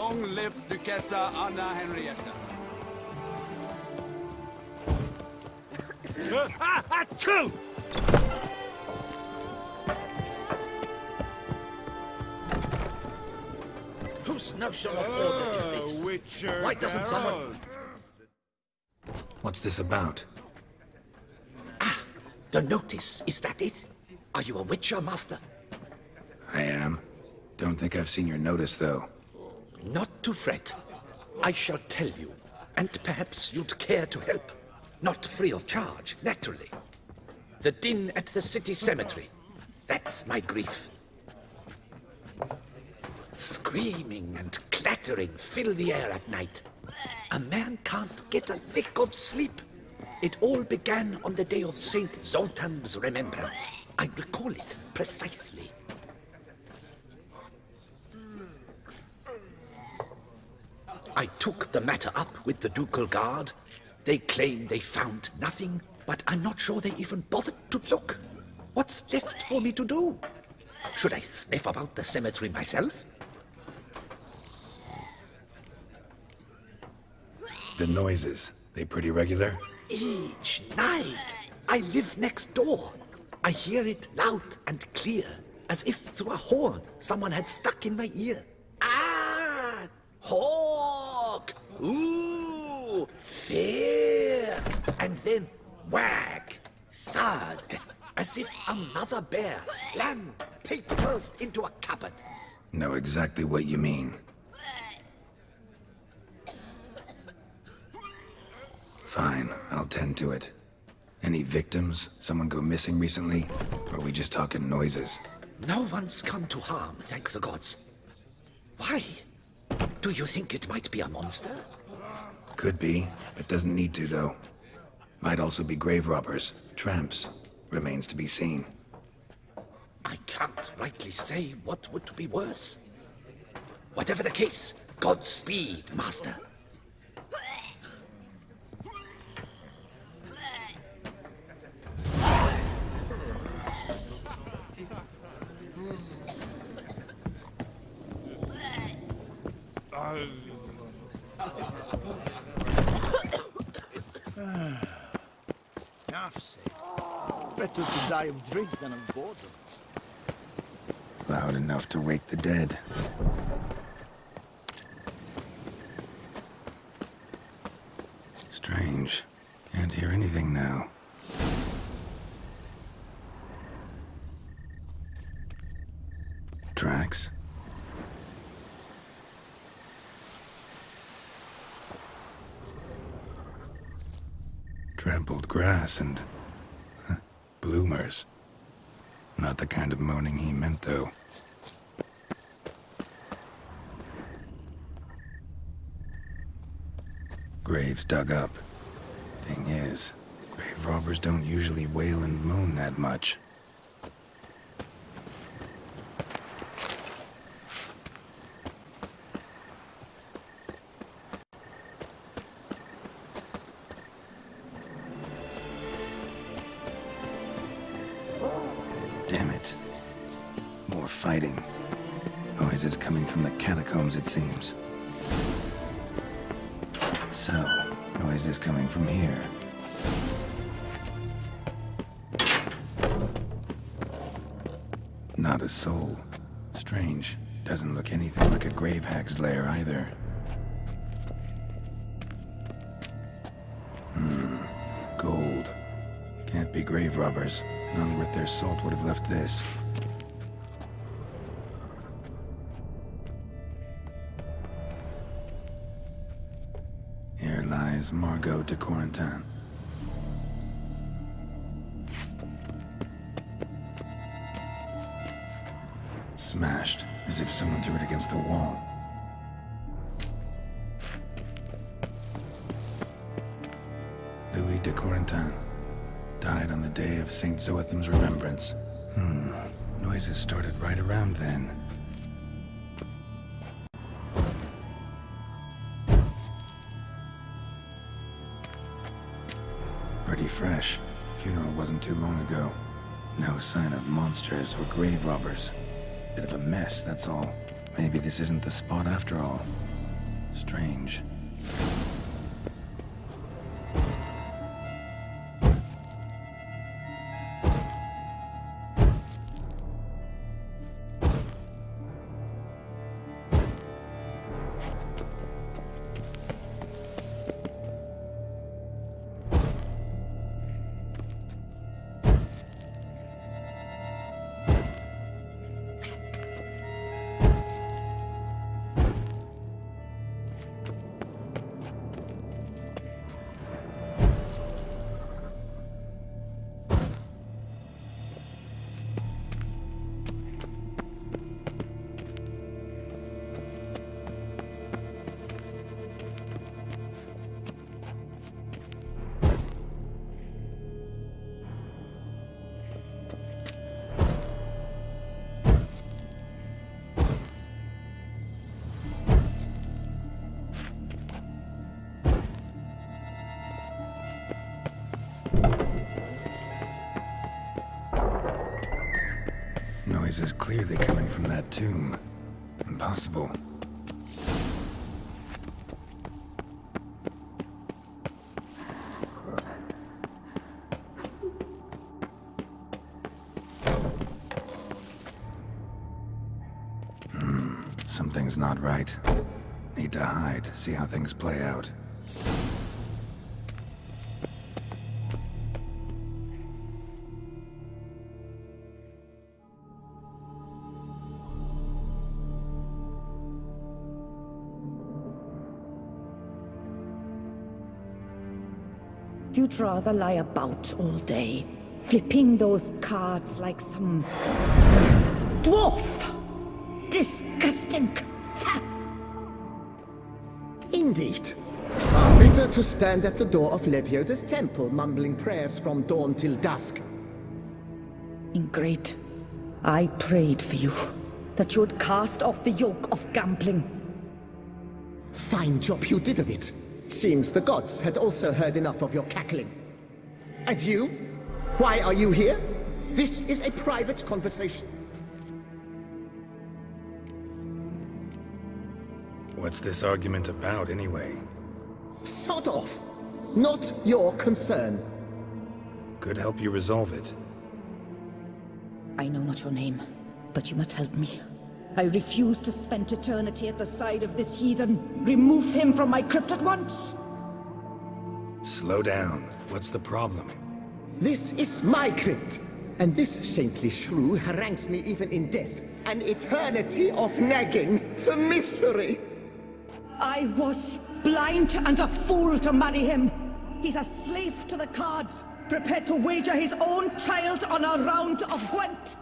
Long live Duchessa Anna Henrietta. Achoo! Whose notion of order is this? Witcher Why doesn't someone... What's this about? The notice, is that it? Are you a Witcher, Master? I am. Don't think I've seen your notice, though. Not to fret. I shall tell you, and perhaps you'd care to help. Not free of charge, naturally. The din at the city cemetery. That's my grief. Screaming and clattering fill the air at night. A man can't get a lick of sleep. It all began on the day of Saint Zoltan's remembrance. I recall it precisely. I took the matter up with the ducal guard. They claim they found nothing, but I'm not sure they even bothered to look. What's left for me to do? Should I sniff about the cemetery myself? The noises, they pretty regular? Each night. I live next door. I hear it loud and clear, as if through a horn someone had stuck in my ear. Ah! Hawk! Ooh! Fear! And then whack! Thud! As if another bear slammed paper first into a cupboard. Know exactly what you mean. Fine, I'll tend to it. Any victims? Someone go missing recently? Or are we just talking noises? No one's come to harm, thank the gods. Why? Do you think it might be a monster? Could be, but doesn't need to, though. Might also be grave robbers, tramps. Remains to be seen. I can't rightly say what would be worse. Whatever the case, Godspeed, Master. Enough said. Better to die of drink than of boredom. Loud enough to wake the dead. Strange. Can't hear anything now. Tracks? Trampled grass and bloomers. Not the kind of moaning he meant, though. Graves dug up. Thing is, grave robbers don't usually wail and moan that much. Damn it. More fighting. Noises coming from the catacombs, it seems. So, noises coming from here. Not a soul. Strange. Doesn't look anything like a grave hag's lair either. Gold. Can't be grave robbers. None worth their salt would have left this. Here lies Margot de Corentin. Smashed, as if someone threw it against the wall. Louis de Corentin. Died on the day of Saint Zoetham's remembrance. Noises started right around then. Pretty fresh. Funeral wasn't too long ago. No sign of monsters or grave robbers. Bit of a mess, that's all. Maybe this isn't the spot after all. Strange. Noise is clearly coming from that tomb. Impossible. Something's not right. Need to hide, see how things play out. You'd rather lie about all day, flipping those cards like some dwarf! Disgusting! Indeed. Far better to stand at the door of Lebioda's temple, mumbling prayers from dawn till dusk. Ingrate, I prayed for you, that you would cast off the yoke of gambling. Fine job you did of it. Seems the gods had also heard enough of your cackling. And you? Why are you here? This is a private conversation. What's this argument about, anyway? Sod off! Not your concern. Could help you resolve it. I know not your name, but you must help me. I refuse to spend eternity at the side of this heathen. Remove him from my crypt at once! Slow down. What's the problem? This is my crypt, and this saintly shrew harangues me even in death. An eternity of nagging, the misery! I was blind and a fool to marry him. He's a slave to the cards, prepared to wager his own child on a round of Gwent.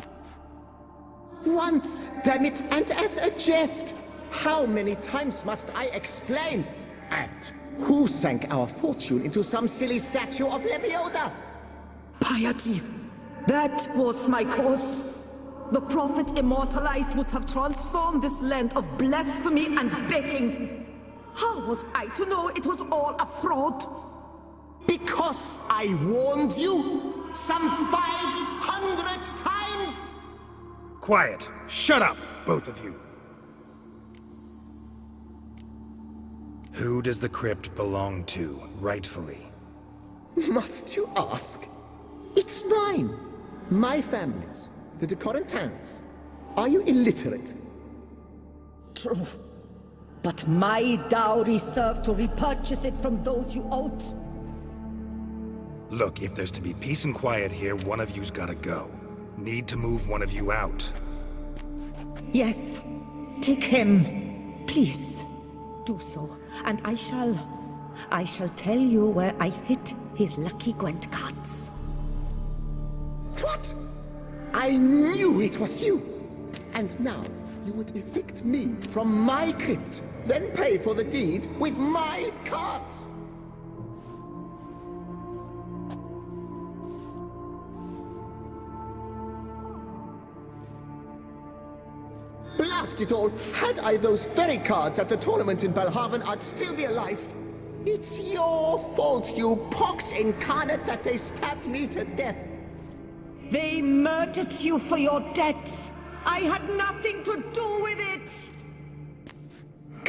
Once, damn it, and as a jest! How many times must I explain? And who sank our fortune into some silly statue of Lebioda? Piety. That was my cause. The prophet immortalized would have transformed this land of blasphemy and betting. How was I to know it was all a fraud? Because I warned you some 500 times! Quiet! Shut up, both of you! Who does the crypt belong to, rightfully? Must you ask? It's mine. My family's. The de Corentins. Are you illiterate? True. But my dowry served to repurchase it from those you owed. Look, if there's to be peace and quiet here, one of you's gotta go. Need to move one of you out. Yes. Take him. Please. Do so. And I shall tell you where I hid his lucky Gwent cards. What? I knew it was you! And now you would evict me from my crypt, then pay for the deed with my cards! Blast it all! Had I those very cards at the tournament in Belhaven, I'd still be alive. It's your fault, you pox incarnate, that they stabbed me to death. They murdered you for your debts. I had nothing to do with it.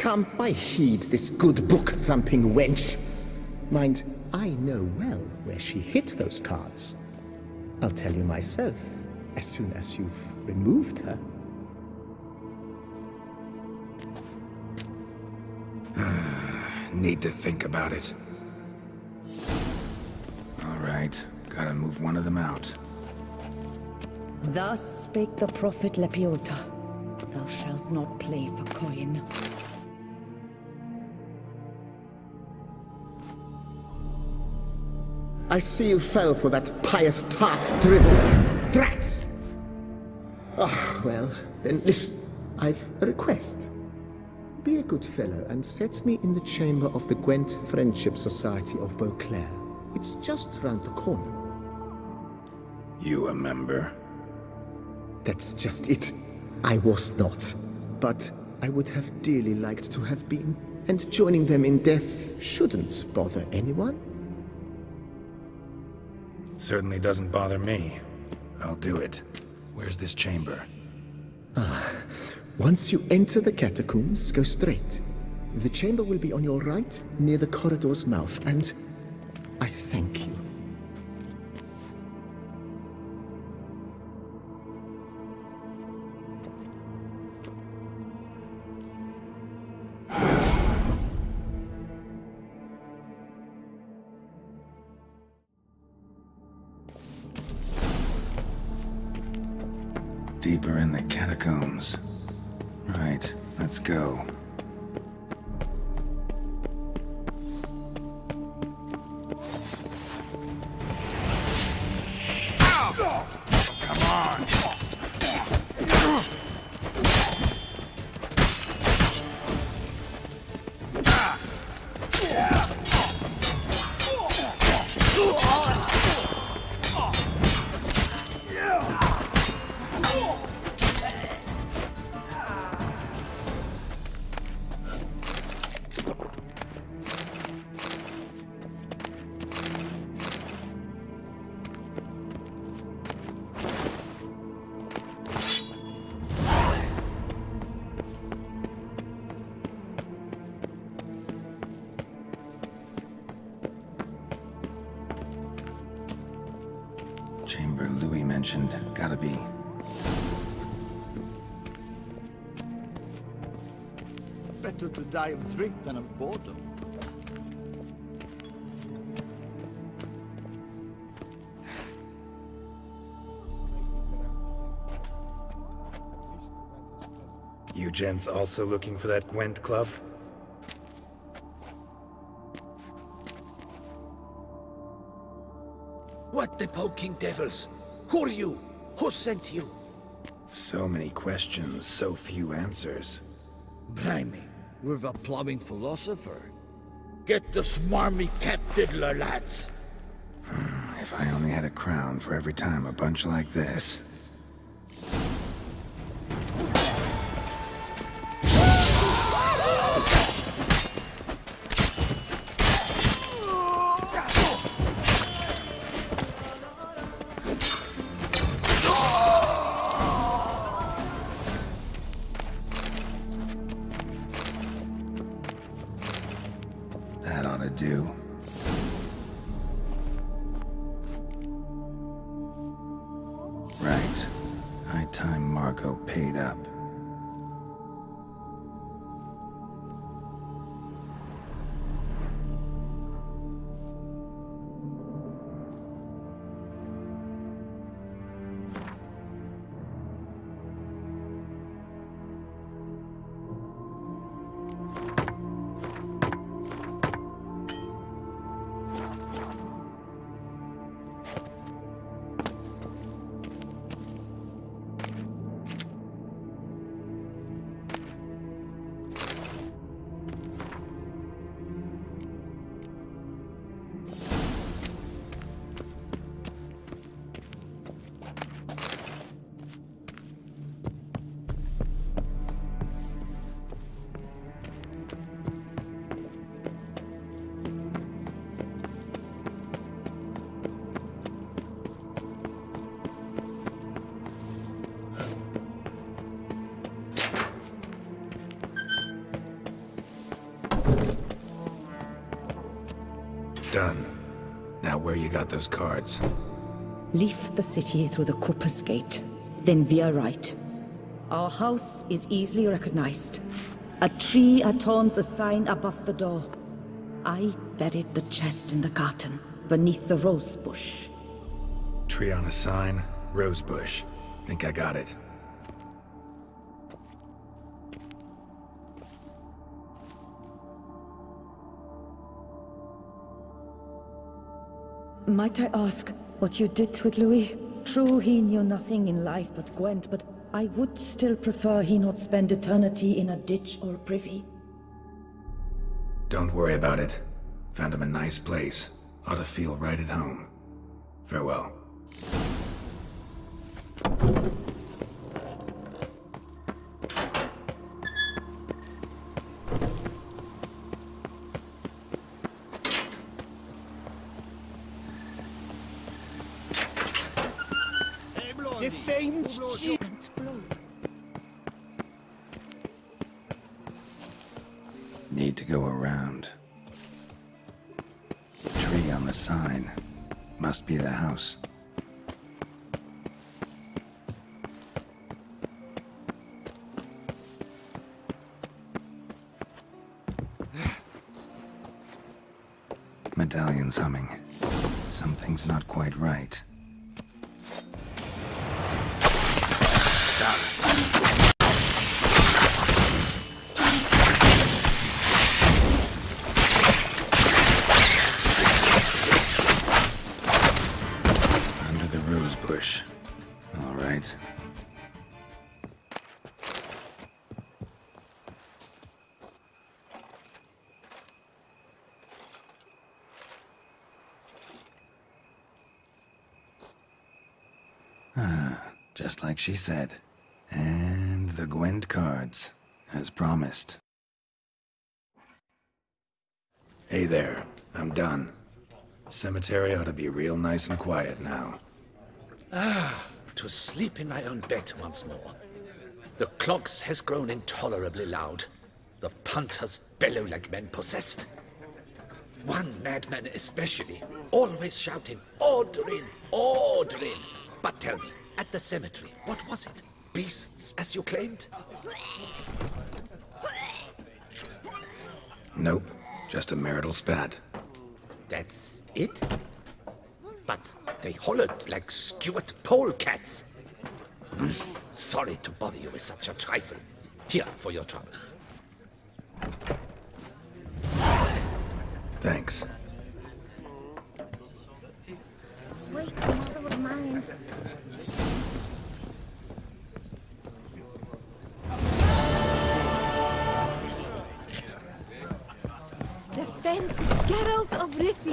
come, I heed this good book-thumping wench. Mind, I know well where she hid those cards. I'll tell you myself, as soon as you've removed her. Need to think about it. All right, gotta move one of them out. Thus spake the prophet Lepiota. Thou shalt not play for coin. I see you fell for that pious tart's dribble. Drats! Ah, well, then listen. I've a request. Be a good fellow and set me in the chamber of the Gwent Friendship Society of Beauclair. It's just round the corner. You a member? That's just it. I was not. But I would have dearly liked to have been. And joining them in death shouldn't bother anyone. Certainly doesn't bother me. I'll do it. Where's this chamber? Once you enter the catacombs, go straight. The chamber will be on your right, near the corridor's mouth, and I thank you. Deeper in the catacombs. Right, let's go. Come on! Chamber Louis mentioned. Gotta be. Better to die of drink than of boredom. You gents also looking for that Gwent club? What the poking devils? Who are you? Who sent you? So many questions, so few answers. Blimey, we're a plumbing philosopher. Get the smarmy cat diddler, lads. If I only had a crown for every time a bunch like this. That ought to do. Right. High time Margot paid up. Done. Now where you got those cards? Leave the city through the Corpus Gate, then veer right. Our house is easily recognized. A tree adorns the sign above the door. I buried the chest in the garden, beneath the rose bush. Tree on a sign, rose bush. Think I got it. Might I ask what you did with Louis? True, he knew nothing in life but Gwent, but I would still prefer he not spend eternity in a ditch or privy. Don't worry about it. Found him a nice place. Ought to feel right at home. Farewell. The same Need to go around. Tree on the sign. Must be the house. Medallion's humming. Something's not quite right. Under the rose bush. All right. Just like she said. And the Gwent cards, as promised. Hey there, I'm done. Cemetery ought to be real nice and quiet now. To sleep in my own bed once more. The clogs has grown intolerably loud. The punters bellow like men possessed. One madman especially, always shouting, "Order in! Order in!" But tell me, at the cemetery, what was it? Beasts, as you claimed? Nope, just a marital spat. That's it? But they hollered like skewered polecats. Sorry to bother you with such a trifle. Here, for your trouble. Thanks. Sweet mother of mine. The famed Geralt of Rivia.